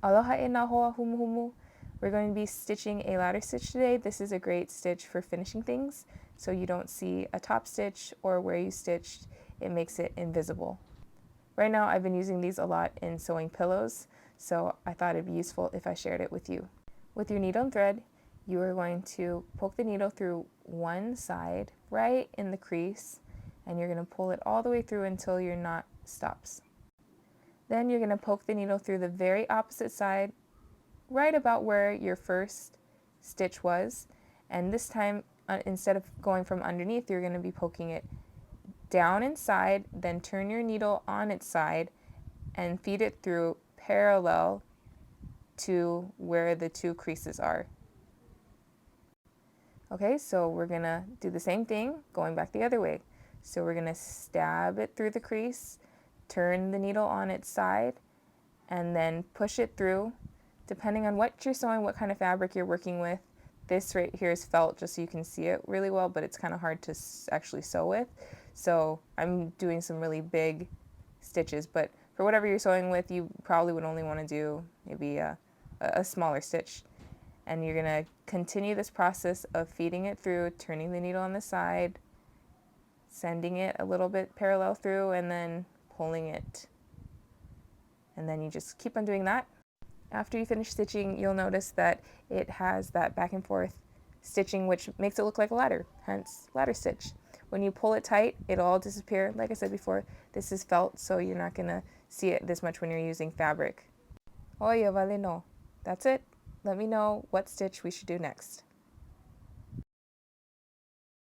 Aloha e nā hoa humuhumu. We're going to be stitching a ladder stitch today. This is a great stitch for finishing things, so you don't see a top stitch or where you stitched. It makes it invisible. Right now I've been using these a lot in sewing pillows, so I thought it'd be useful if I shared it with you. With your needle and thread, you are going to poke the needle through one side right in the crease, and you're going to pull it all the way through until your knot stops. Then you're going to poke the needle through the very opposite side, right about where your first stitch was, and this time instead of going from underneath, you're going to be poking it down inside, then turn your needle on its side and feed it through parallel to where the two creases are. Okay, so we're going to do the same thing going back the other way. So we're going to stab it through the crease, turn the needle on its side, and then push it through. Depending on what you're sewing, what kind of fabric you're working with, this right here is felt just so you can see it really well, but it's kind of hard to actually sew with. So I'm doing some really big stitches, but for whatever you're sewing with, you probably would only want to do maybe a smaller stitch. And you're going to continue this process of feeding it through, turning the needle on the side, sending it a little bit parallel through, and then pulling it. And then you just keep on doing that. After you finish stitching, you'll notice that it has that back and forth stitching, which makes it look like a ladder, hence ladder stitch. When you pull it tight, it'll all disappear. Like I said before, this is felt, so you're not going to see it this much when you're using fabric. Oye, vale no. That's it. Let me know what stitch we should do next.